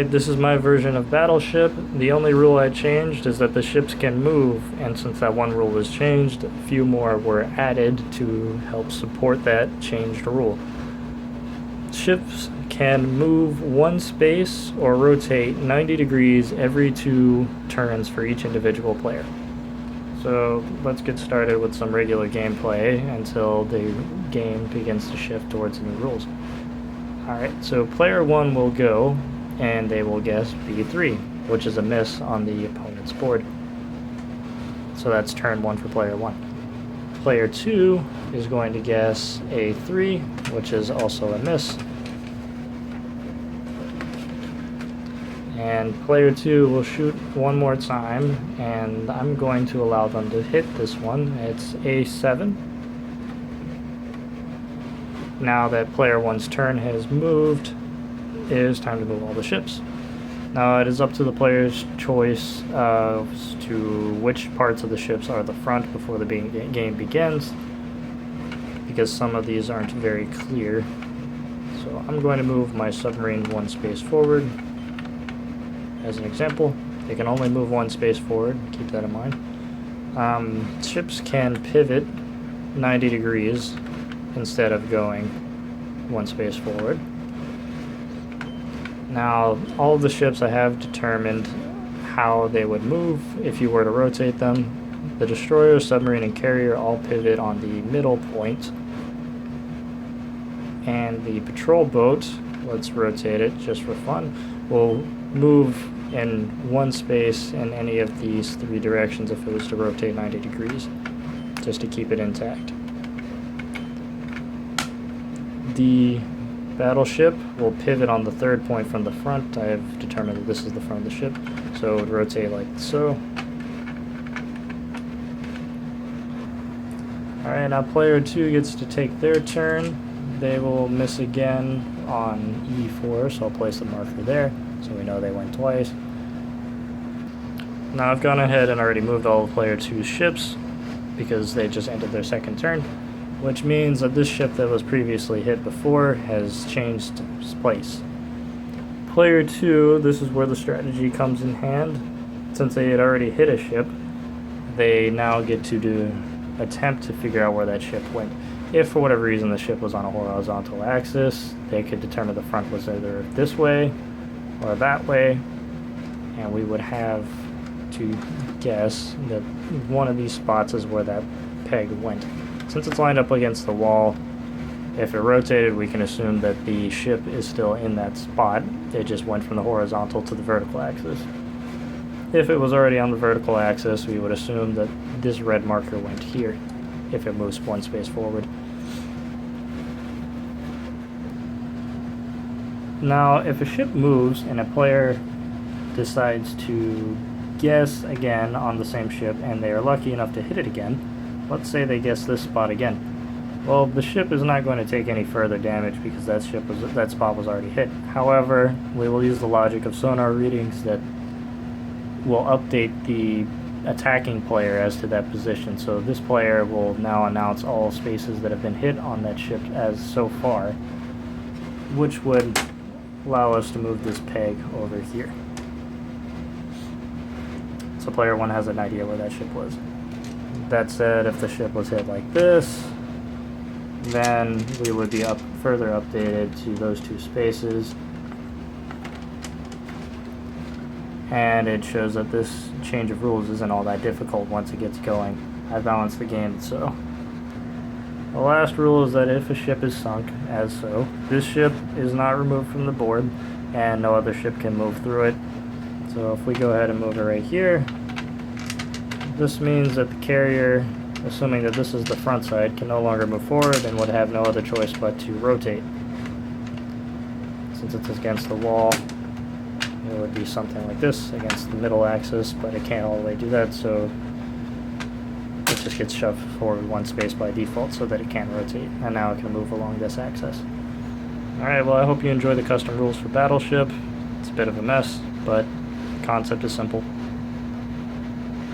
Alright, this is my version of Battleship. The only rule I changed is that the ships can move, and since that one rule was changed, a few more were added to help support that changed rule. Ships can move one space or rotate 90 degrees every 2 turns for each individual player. So let's get started with some regular gameplay until the game begins to shift towards new rules. Alright, so player 1 will go, and they will guess B3, which is a miss on the opponent's board. So that's turn 1 for player 1. Player 2 is going to guess A3, which is also a miss. And player 2 will shoot one more time, and I'm going to allow them to hit this one. It's A7. Now that player 1's turn has moved, it is time to move all the ships. Now it is up to the player's choice as to which parts of the ships are the front before the game begins, because some of these aren't very clear. So I'm going to move my submarine one space forward. As an example, they can only move one space forward, keep that in mind. Ships can pivot 90 degrees instead of going one space forward. Now, all of the ships I have determined how they would move if you were to rotate them. The destroyer, submarine, and carrier all pivot on the middle point. And the patrol boat, let's rotate it just for fun, will move in one space in any of these 3 directions if it was to rotate 90 degrees, just to keep it intact. The battleship will pivot on the 3rd point from the front. I have determined that this is the front of the ship, so it would rotate like so. Alright, now player 2 gets to take their turn. They will miss again on E4, so I'll place the marker there, so we know they went twice. Now I've gone ahead and already moved all of player 2's ships, because they just ended their 2nd turn, which means that this ship that was previously hit before has changed place. Player 2, this is where the strategy comes in hand. Since they had already hit a ship, they now get to attempt to figure out where that ship went. If for whatever reason the ship was on a horizontal axis, they could determine the front was either this way or that way, and we would have to guess that one of these spots is where that peg went. Since it's lined up against the wall, if it rotated, we can assume that the ship is still in that spot. It just went from the horizontal to the vertical axis. If it was already on the vertical axis, we would assume that this red marker went here, if it moves one space forward. Now, if a ship moves and a player decides to guess again on the same ship and they are lucky enough to hit it again, let's say they guess this spot again. Well, the ship is not going to take any further damage because that spot was already hit. However, we will use the logic of sonar readings that will update the attacking player as to that position. So this player will now announce all spaces that have been hit on that ship as so far, which would allow us to move this peg over here. So player 1 has an idea where that ship was. That said, if the ship was hit like this, then we would be further updated to those 2 spaces. And it shows that this change of rules isn't all that difficult once it gets going. I balanced the game so. The last rule is that if a ship is sunk, as so, this ship is not removed from the board, and no other ship can move through it. So if we go ahead and move it right here, this means that the carrier, assuming that this is the front side, can no longer move forward and would have no other choice but to rotate. Since it's against the wall, it would be something like this against the middle axis, but it can't all the way do that, so it just gets shoved forward one space by default so that it can rotate, and now it can move along this axis. Alright, well I hope you enjoy the custom rules for Battleship. It's a bit of a mess, but the concept is simple.